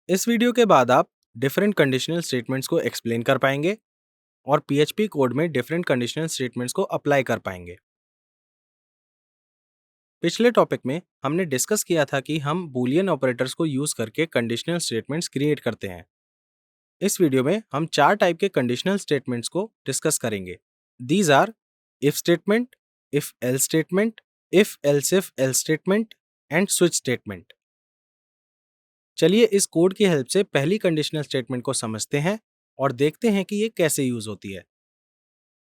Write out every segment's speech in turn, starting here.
इस वीडियो के बाद आप डिफरेंट कंडीशनल स्टेटमेंट्स को एक्सप्लेन कर पाएंगे और PHP कोड में डिफरेंट कंडीशनल स्टेटमेंट्स को अप्लाई कर पाएंगे। पिछले टॉपिक में हमने डिस्कस किया था कि हम बूलियन ऑपरेटर्स को यूज करके कंडीशनल स्टेटमेंट्स क्रिएट करते हैं। इस वीडियो में हम 4 टाइप के कंडीशनल स्टेटमेंट्स को डिस्कस करेंगे। These are if statement, if else statement, if else else statement and switch statement. चलिए इस कोड की हेल्प से पहली कंडीशनल स्टेटमेंट को समझते हैं और देखते हैं कि ये कैसे यूज होती है।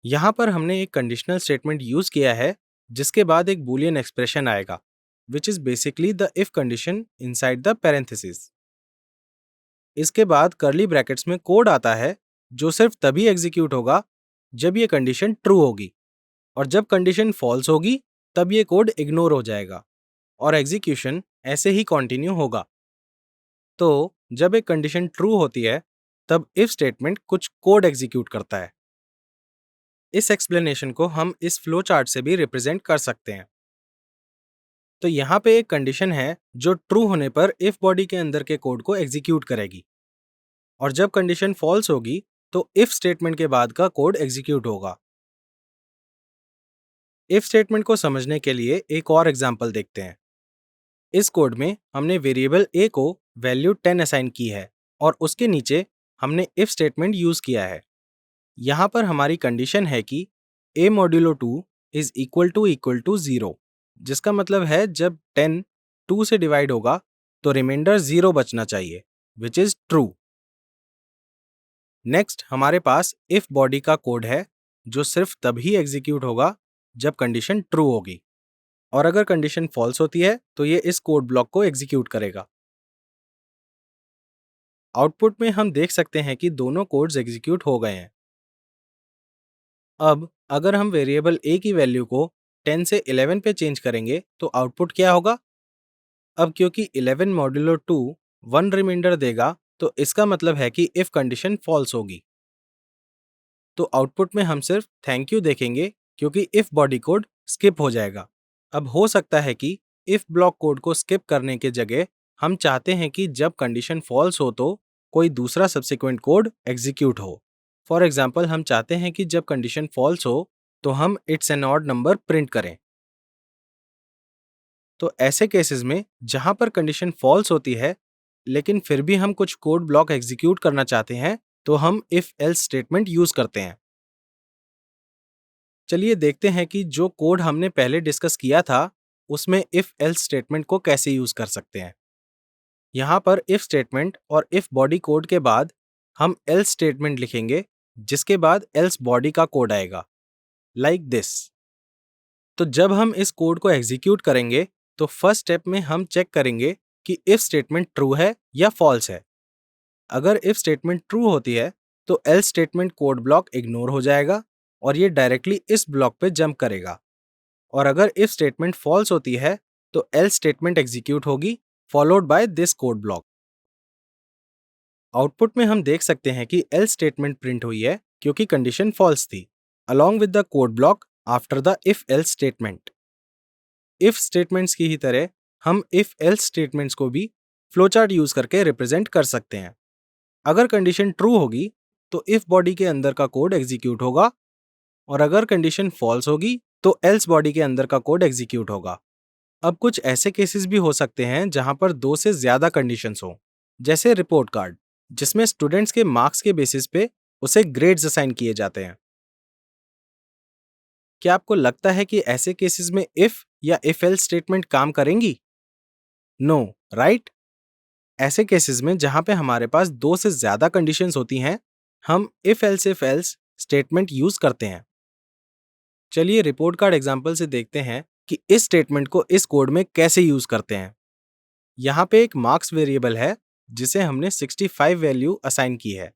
यहाँ पर हमने एक कंडीशनल स्टेटमेंट यूज किया है जिसके बाद एक बूलियन एक्सप्रेशन आएगा, which is basically the if condition inside the parenthesis. इसके बाद कर्ली ब्रैकेट्स में कोड आता है जो सिर्फ तभी एग्जीक्यूट होगा जब ये कंडीशन ट्रू होगी, और जब कंडीशन फॉल्स होगी तब ये कोड इग्नोर हो जाएगा और एग्जीक्यूशन ऐसे ही कंटिन्यू होगा। तो जब एक कंडीशन ट्रू होती है तब इफ स्टेटमेंट कुछ कोड एग्जीक्यूट करता है। इस एक्सप्लेनेशन को हम इस फ्लो चार्ट से भी रिप्रेजेंट कर सकते हैं। तो यहाँ पे एक कंडीशन है जो ट्रू होने पर इफ बॉडी के अंदर के कोड को एग्जीक्यूट करेगी, और जब कंडीशन फॉल्स होगी तो इफ स्टेटमेंट के बाद का कोड एग्जीक्यूट होगा। इफ स्टेटमेंट को समझने के लिए एक और एग्जांपल देखते हैं। इस कोड में हमने वेरिएबल a को वैल्यू 10 असाइन की है और उसके नीचे हमने इफ स्टेटमेंट यूज किया है। यहाँ पर हमारी कंडीशन है कि a modulo 2 is equal to 0, जिसका मतलब है जब 10 2 से डिवाइड होगा तो रिमाइंडर 0 बचना चाहिए, विच इज ट्रू। नेक्स्ट हमारे पास इफ बॉडी का कोड है जो सिर्फ तभी एग्जीक्यूट होगा जब कंडीशन ट्रू होगी, और अगर कंडीशन फॉल्स होती है तो ये इस कोड ब्लॉक को एग्जीक्यूट करेगा। आउटपुट में हम देख सकते हैं कि दोनों कोड्स एग्जीक्यूट हो गए हैं। अब अगर हम वेरिएबल a की वैल्यू को 10 से 11 पे चेंज करेंगे तो आउटपुट क्या होगा? अब क्योंकि 11 मॉड्यूलो 2 1 रिमाइंडर देगा तो इसका मतलब है कि इफ कंडीशन फॉल्स होगी। तो आउटपुट में हम सिर्फ थैंक यू देखेंगे क्योंकि इफ बॉडी कोड स्किप हो जाएगा। अब हो सकता है कि इफ ब्लॉक कोड को स्किप करने के जगह हम चाहते हैं कि जब कंडीशन फॉल्स हो तो कोई दूसरा सब्सिक्वेंट कोड एग्जीक्यूट हो। फॉर एग्जाम्पल हम चाहते हैं कि जब कंडीशन फॉल्स हो तो हम it's an odd number print करें। तो ऐसे केसेस में जहां पर कंडीशन फॉल्स होती है लेकिन फिर भी हम कुछ कोड ब्लॉक एग्जीक्यूट करना चाहते हैं तो हम इफ एल्स स्टेटमेंट यूज करते हैं। चलिए देखते हैं कि जो कोड हमने पहले डिस्कस किया था उसमें इफ एल्स स्टेटमेंट को कैसे यूज कर सकते हैं। यहाँ पर इफ स्टेटमेंट और इफ बॉडी कोड के बाद हम एल्स स्टेटमेंट लिखेंगे, जिसके बाद एल्स बॉडी का कोड आएगा, लाइक दिस। तो जब हम इस कोड को एग्जीक्यूट करेंगे तो फर्स्ट स्टेप में हम चेक करेंगे कि इफ स्टेटमेंट ट्रू है या फॉल्स है। अगर इफ स्टेटमेंट ट्रू होती है तो else statement code block ignore हो जाएगा और ये डायरेक्टली इस ब्लॉक पे जंप करेगा, और अगर इफ स्टेटमेंट फॉल्स होती है तो एल्स स्टेटमेंट एग्जीक्यूट होगी followed by this code block. Output में हम देख सकते हैं कि एल्स स्टेटमेंट प्रिंट हुई है क्योंकि कंडीशन फॉल्स थी, along with the code block after the if else statement। if statements की ही तरह हम if else स्टेटमेंट्स को भी फ्लोचार्ट यूज करके रिप्रेजेंट कर सकते हैं। अगर कंडीशन ट्रू होगी तो if बॉडी के अंदर का कोड एग्जीक्यूट होगा, और अगर कंडीशन फॉल्स होगी तो else बॉडी के अंदर का कोड एग्जीक्यूट होगा। अब कुछ ऐसे केसेस भी हो सकते हैं जहां पर 2 से ज्यादा कंडीशंस हो, जैसे रिपोर्ट कार्ड, जिसमें स्टूडेंट्स के मार्क्स के बेसिस पे उसे ग्रेड्स असाइन किए जाते हैं। क्या आपको लगता है कि ऐसे केसेस में इफ या इफ एल्स स्टेटमेंट काम करेंगी? No, right? ऐसे केसेस में जहां पे हमारे पास 2 से ज्यादा कंडीशंस होती हैं, हम इफ एल्स स्टेटमेंट यूज करते हैं। चलिए रिपोर्ट कार्ड एग्जांपल से देखते हैं कि इस स्टेटमेंट को इस कोड में कैसे यूज करते हैं। यहाँ पे एक मार्क्स वेरिएबल है जिसे हमने 65 वैल्यू असाइन की है।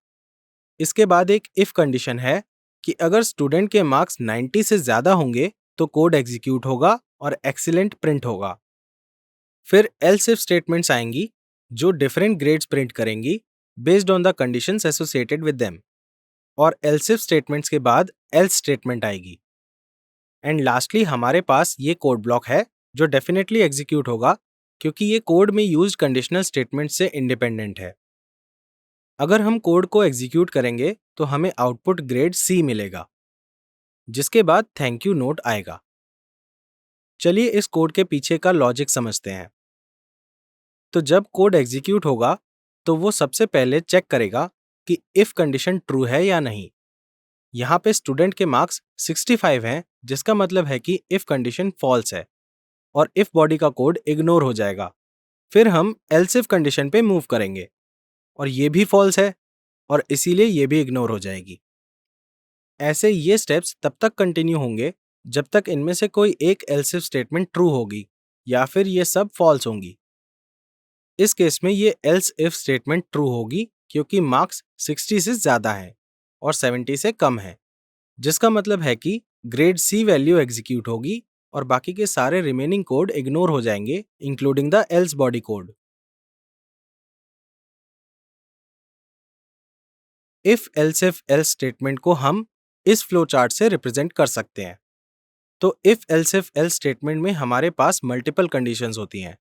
इसके बाद एक इफ कंडीशन है कि अगर स्टूडेंट के मार्क्स 90 से ज्यादा होंगे तो कोड एग्जीक्यूट होगा और एक्सीलेंट प्रिंट होगा। फिर एल्स इफ स्टेटमेंट्स आएंगी जो डिफरेंट ग्रेड्स प्रिंट करेंगी based on the conditions associated with them, और एल्स इफ स्टेटमेंट्स के बाद एल्स स्टेटमेंट आएगी। एंड लास्टली हमारे पास ये कोड ब्लॉक है जो डेफिनेटली एग्जीक्यूट होगा क्योंकि ये कोड में यूज्ड कंडीशनल स्टेटमेंट से इंडिपेंडेंट है। अगर हम कोड को एग्जीक्यूट करेंगे तो हमें आउटपुट ग्रेड C मिलेगा, जिसके बाद थैंक यू नोट आएगा। चलिए इस कोड के पीछे का लॉजिक समझते हैं। तो जब कोड एग्जीक्यूट होगा तो वो सबसे पहले चेक करेगा कि इफ कंडीशन ट्रू है या नहीं। यहाँ पे स्टूडेंट के मार्क्स 65 हैं, जिसका मतलब है कि इफ कंडीशन फॉल्स है और इफ बॉडी का कोड इग्नोर हो जाएगा। फिर हम एल्स इफ कंडीशन पे मूव करेंगे और ये भी फॉल्स है और इसीलिए ये भी इग्नोर हो जाएगी। ऐसे ये स्टेप्स तब तक कंटिन्यू होंगे जब तक इनमें से कोई एक एल्स इफ स्टेटमेंट ट्रू होगी या फिर ये सब फॉल्स होंगी। इस केस में ये एल्स इफ स्टेटमेंट ट्रू होगी क्योंकि मार्क्स 60 से ज्यादा हैं और 70 से कम है, जिसका मतलब है कि ग्रेड C वैल्यू एग्जीक्यूट होगी और बाकी के सारे रिमेनिंग कोड इग्नोर हो जाएंगे, including the L's body code. If else statement को हम इस फ्लो चार्ट से रिप्रेजेंट कर सकते हैं। तो इफ एल्स स्टेटमेंट में हमारे पास मल्टीपल कंडीशंस होती हैं।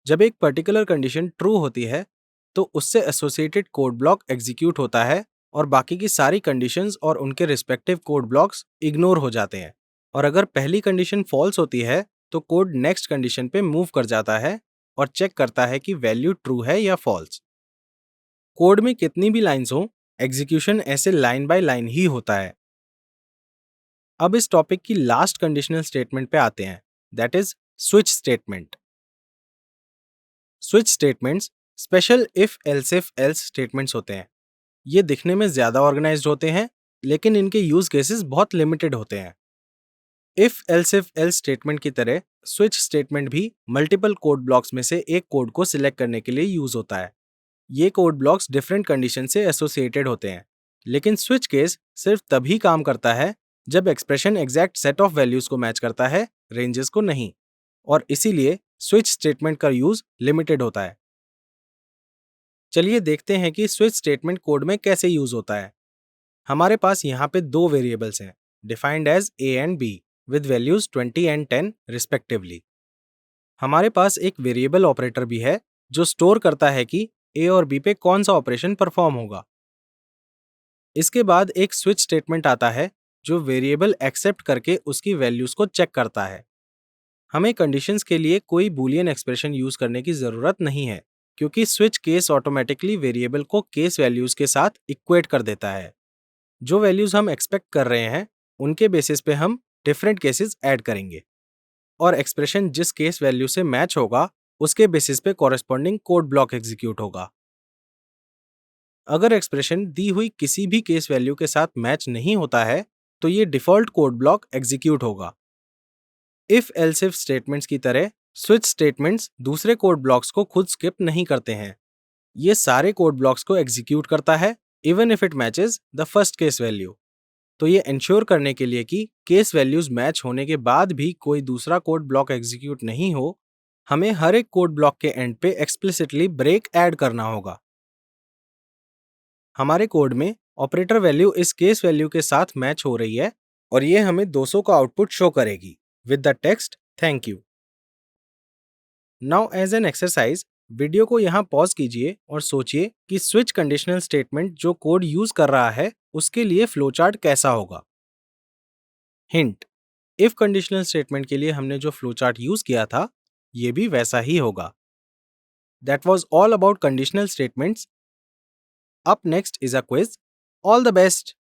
जब एक पर्टिकुलर कंडीशन ट्रू होती है तो उससे एसोसिएटेड कोड ब्लॉक एग्जीक्यूट होता है और बाकी की सारी कंडीशंस और उनके रिस्पेक्टिव कोड ब्लॉक्स इग्नोर हो जाते हैं। और अगर पहली कंडीशन फॉल्स होती है तो कोड नेक्स्ट कंडीशन पे मूव कर जाता है और चेक करता है कि वैल्यू ट्रू है या फॉल्स। कोड में कितनी भी लाइंस हो, एग्जीक्यूशन ऐसे लाइन बाय लाइन ही होता है। अब इस टॉपिक की लास्ट कंडीशनल स्टेटमेंट पे आते हैं, that is switch statement. Switch statements special if else statements होते हैं। ये दिखने में ज्यादा ऑर्गेनाइज्ड होते हैं, लेकिन इनके यूज केसेस बहुत लिमिटेड होते हैं। इफ एल्स स्टेटमेंट की तरह स्विच स्टेटमेंट भी मल्टीपल कोड ब्लॉक्स में से एक कोड को सिलेक्ट करने के लिए यूज होता है। ये कोड ब्लॉक्स डिफरेंट कंडीशन से एसोसिएटेड होते हैं, लेकिन स्विच केस सिर्फ तभी काम करता है जब expression exact set of values को मैच करता है, रेंजेस को नहीं, और इसीलिए स्विच स्टेटमेंट का यूज लिमिटेड होता है। चलिए देखते हैं कि स्विच स्टेटमेंट कोड में कैसे यूज होता है। हमारे पास यहाँ पे दो वेरिएबल्स हैं, defined as a and b with values 20 and 10 respectively. हमारे पास एक वेरिएबल ऑपरेटर भी है जो स्टोर करता है कि a और b पे कौन सा ऑपरेशन परफॉर्म होगा। इसके बाद एक स्विच स्टेटमेंट आता है जो वेरिएबल एक्सेप्ट करके उसकी वैल्यूज को चेक करता है। हमें कंडीशंस के लिए कोई बूलियन एक्सप्रेशन यूज करने की जरूरत नहीं है, क्योंकि स्विच केस ऑटोमेटिकली वेरिएबल को केस वैल्यूज के साथ इक्वेट कर देता है। जो वैल्यूज हम एक्सपेक्ट कर रहे हैं उनके बेसिस पे हम डिफरेंट केसेस ऐड करेंगे और एक्सप्रेशन जिस केस वैल्यू से मैच होगा उसके बेसिस पे कॉरेस्पॉन्डिंग कोड ब्लॉक एग्जीक्यूट होगा। अगर एक्सप्रेशन दी हुई किसी भी केस वैल्यू के साथ मैच नहीं होता है तो ये डिफॉल्ट कोड ब्लॉक एग्जीक्यूट होगा। इफ एल्स इफ स्टेटमेंट्स की तरह स्विच स्टेटमेंट्स दूसरे कोड ब्लॉक्स को खुद स्किप नहीं करते हैं। ये सारे कोड ब्लॉक्स को एग्जीक्यूट करता है even if it matches the first case value. तो ये इंश्योर करने के लिए कि केस वैल्यूज मैच होने के बाद भी कोई दूसरा कोड ब्लॉक एग्जीक्यूट नहीं हो, हमें हर एक कोड ब्लॉक के एंड पे एक्सप्लिसिटली ब्रेक ऐड करना होगा। हमारे कोड में ऑपरेटर वैल्यू इस केस वैल्यू के साथ मैच हो रही है और ये हमें 200 का आउटपुट शो करेगी with the text thank you. Now as an exercise, video को यहाँ पॉज कीजिए और सोचिए कि स्विच कंडीशनल स्टेटमेंट जो कोड यूज कर रहा है उसके लिए फ्लोचार्ट कैसा होगा। हिंट, इफ कंडीशनल स्टेटमेंट के लिए हमने जो फ्लोचार्ट यूज किया था ये भी वैसा ही होगा। That was all about conditional statements. Up next is a quiz. All the best.